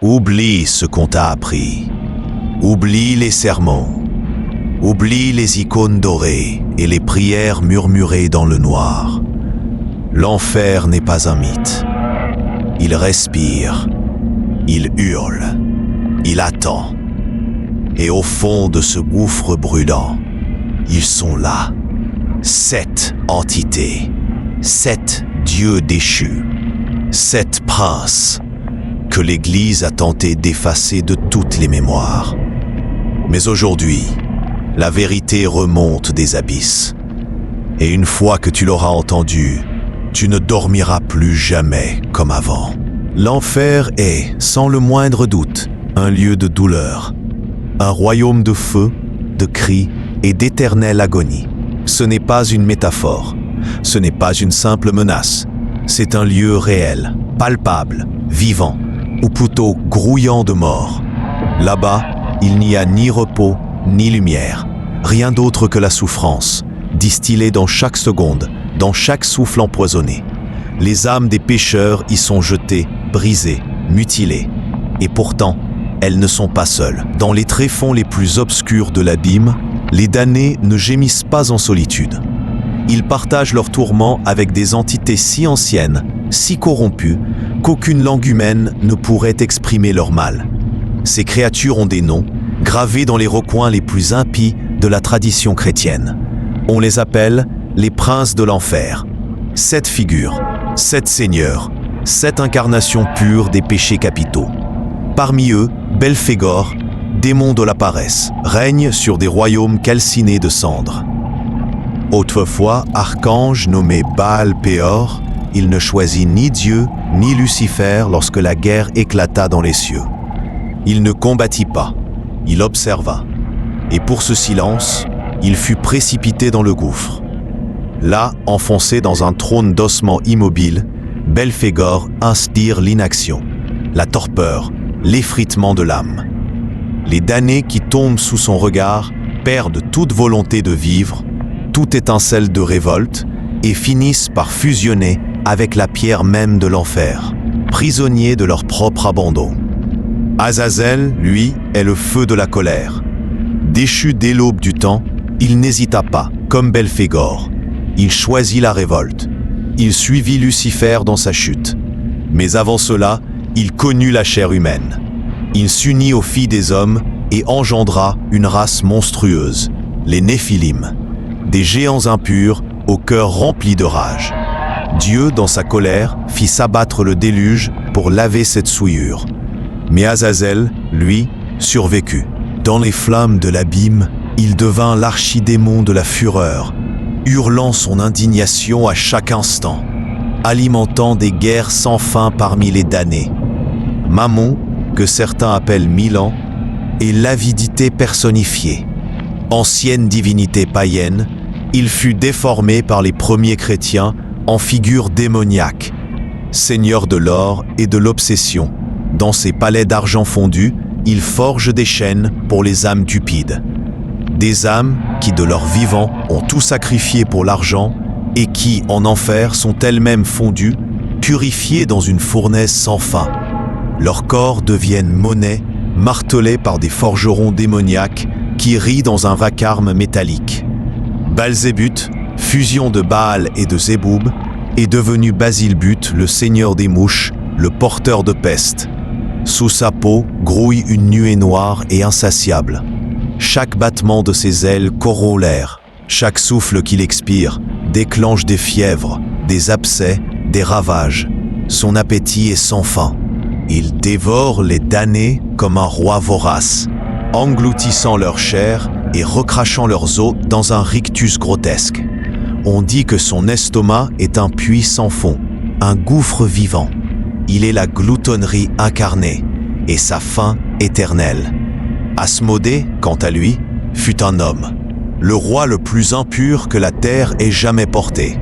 Oublie ce qu'on t'a appris. Oublie les sermons. Oublie les icônes dorées et les prières murmurées dans le noir. L'enfer n'est pas un mythe. Il respire, il hurle, il attend. Et au fond de ce gouffre brûlant, ils sont là. 7 entités, 7 dieux déchus, 7 princes que l'Église a tenté d'effacer de toutes les mémoires. Mais aujourd'hui, la vérité remonte des abysses. Et une fois que tu l'auras entendue, tu ne dormiras plus jamais comme avant. L'enfer est, sans le moindre doute, un lieu de douleur, un royaume de feu, de cris et d'éternelle agonie. Ce n'est pas une métaphore, ce n'est pas une simple menace, c'est un lieu réel, palpable, vivant, ou plutôt grouillant de mort. Là-bas, il n'y a ni repos, ni lumière, rien d'autre que la souffrance, distillée dans chaque seconde, dans chaque souffle empoisonné. Les âmes des pécheurs y sont jetées, brisées, mutilées. Et pourtant, elles ne sont pas seules. Dans les tréfonds les plus obscurs de l'abîme, les damnés ne gémissent pas en solitude. Ils partagent leurs tourments avec des entités si anciennes, si corrompues, qu'aucune langue humaine ne pourrait exprimer leur mal. Ces créatures ont des noms, gravés dans les recoins les plus impies de la tradition chrétienne. On les appelle les princes de l'enfer. 7 figures, 7 seigneurs, 7 incarnations pures des péchés capitaux. Parmi eux, Belphégor, démon de la paresse, règne sur des royaumes calcinés de cendres. Autrefois archange nommé Baal-Péor, il ne choisit ni Dieu ni Lucifer lorsque la guerre éclata dans les cieux. Il ne combattit pas, il observa. Et pour ce silence, il fut précipité dans le gouffre. Là, enfoncé dans un trône d'ossements immobiles, Belphégor inspire l'inaction, la torpeur, l'effritement de l'âme. Les damnés qui tombent sous son regard perdent toute volonté de vivre, toute étincelle de révolte et finissent par fusionner avec la pierre même de l'enfer, prisonniers de leur propre abandon. Azazel, lui, est le feu de la colère. Déchu dès l'aube du temps, il n'hésita pas, comme Belphégor. Il choisit la révolte. Il suivit Lucifer dans sa chute. Mais avant cela, il connut la chair humaine. Il s'unit aux filles des hommes et engendra une race monstrueuse, les Néphilim, des géants impurs au cœur rempli de rage. Dieu, dans sa colère, fit s'abattre le déluge pour laver cette souillure. Mais Azazel, lui, survécut. Dans les flammes de l'abîme, il devint l'archidémon de la fureur, hurlant son indignation à chaque instant, alimentant des guerres sans fin parmi les damnés. Mammon, que certains appellent Milan, est l'avidité personnifiée. Ancienne divinité païenne, il fut déformé par les premiers chrétiens en figure démoniaque, seigneur de l'or et de l'obsession. Dans ses palais d'argent fondu, il forge des chaînes pour les âmes cupides. Des âmes qui, de leur vivant, ont tout sacrifié pour l'argent et qui, en enfer, sont elles-mêmes fondues, purifiées dans une fournaise sans fin. Leurs corps deviennent monnaie, martelés par des forgerons démoniaques qui rient dans un vacarme métallique. Belzébuth, fusion de Baal et de Zéboub, est devenu Basilbuth, le seigneur des mouches, le porteur de peste. Sous sa peau grouille une nuée noire et insatiable. Chaque battement de ses ailes corrompt l'air. Chaque souffle qu'il expire déclenche des fièvres, des abcès, des ravages. Son appétit est sans fin. Il dévore les damnés comme un roi vorace, engloutissant leur chair et recrachant leurs os dans un rictus grotesque. On dit que son estomac est un puits sans fond, un gouffre vivant. Il est la gloutonnerie incarnée et sa faim éternelle. Asmodée, quant à lui, fut un homme, le roi le plus impur que la terre ait jamais porté.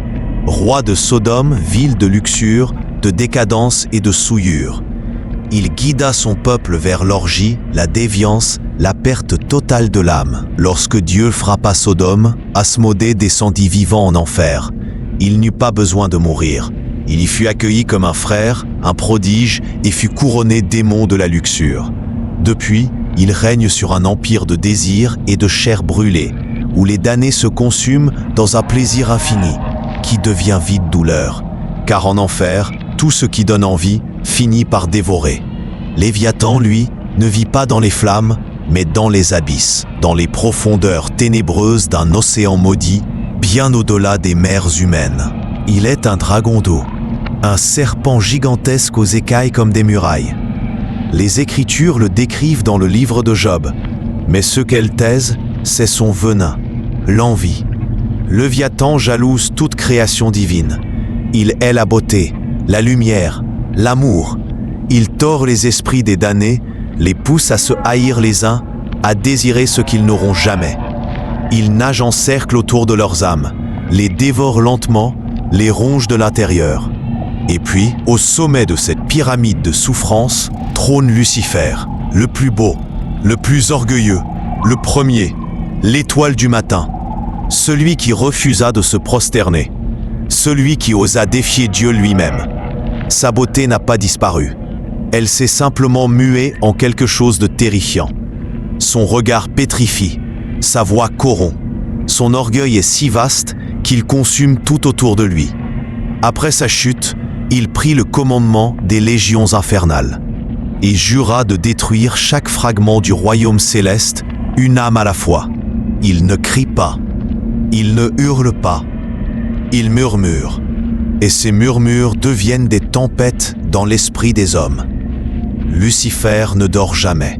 Roi de Sodome, ville de luxure, de décadence et de souillure. Il guida son peuple vers l'orgie, la déviance, la perte totale de l'âme. Lorsque Dieu frappa Sodome, Asmodée descendit vivant en enfer. Il n'eut pas besoin de mourir. Il y fut accueilli comme un frère, un prodige, et fut couronné démon de la luxure. Depuis, il règne sur un empire de désir et de chair brûlée, où les damnés se consument dans un plaisir infini, qui devient vide douleur. Car en enfer, tout ce qui donne envie finit par dévorer. Léviathan, lui, ne vit pas dans les flammes, mais dans les abysses, dans les profondeurs ténébreuses d'un océan maudit, bien au-delà des mers humaines. Il est un dragon d'eau, un serpent gigantesque aux écailles comme des murailles. Les Écritures le décrivent dans le livre de Job, mais ce qu'elles taisent, c'est son venin, l'envie. Léviathan jalouse toute création divine. Il hait la beauté, la lumière, l'amour. Il tord les esprits des damnés, les pousse à se haïr les uns, à désirer ce qu'ils n'auront jamais. Il nage en cercle autour de leurs âmes, les dévore lentement, les ronge de l'intérieur. Et puis, au sommet de cette pyramide de souffrance, trône Lucifer, le plus beau, le plus orgueilleux, le premier, l'étoile du matin, celui qui refusa de se prosterner, celui qui osa défier Dieu lui-même. Sa beauté n'a pas disparu. Elle s'est simplement muée en quelque chose de terrifiant. Son regard pétrifie, sa voix corrompt. Son orgueil est si vaste qu'il consume tout autour de lui. Après sa chute, il prit le commandement des légions infernales et jura de détruire chaque fragment du royaume céleste, une âme à la fois. Il ne crie pas, il ne hurle pas, il murmure, et ces murmures deviennent des tempêtes dans l'esprit des hommes. Lucifer ne dort jamais.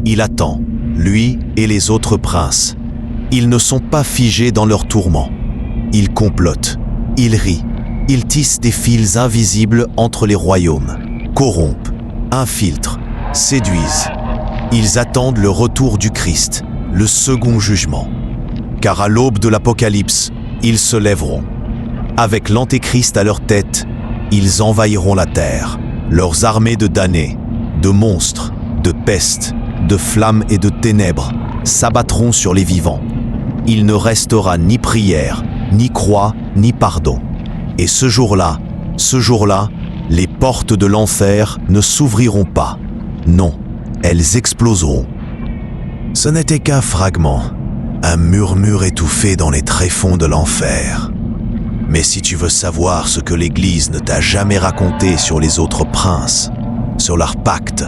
Il attend, lui et les autres princes. Ils ne sont pas figés dans leur tourment. Ils complotent, ils rient, ils tissent des fils invisibles entre les royaumes, corrompent, infiltrent, séduisent. Ils attendent le retour du Christ, le second jugement. Car à l'aube de l'Apocalypse, ils se lèveront. Avec l'Antéchrist à leur tête, ils envahiront la terre. Leurs armées de damnés, de monstres, de pestes, de flammes et de ténèbres s'abattront sur les vivants. Il ne restera ni prière, ni croix, ni pardon. Et ce jour-là, les portes de l'enfer ne s'ouvriront pas. Non, elles exploseront. Ce n'était qu'un fragment, un murmure étouffé dans les tréfonds de l'enfer. Mais si tu veux savoir ce que l'Église ne t'a jamais raconté sur les autres princes, sur leurs pactes,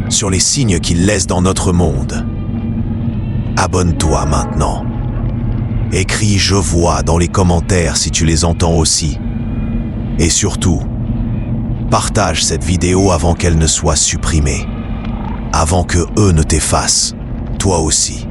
sur les signes qu'ils laissent dans notre monde, abonne-toi maintenant. Écris « Je vois » dans les commentaires si tu les entends aussi. Et surtout, partage cette vidéo avant qu'elle ne soit supprimée, avant que eux ne t'effacent, toi aussi.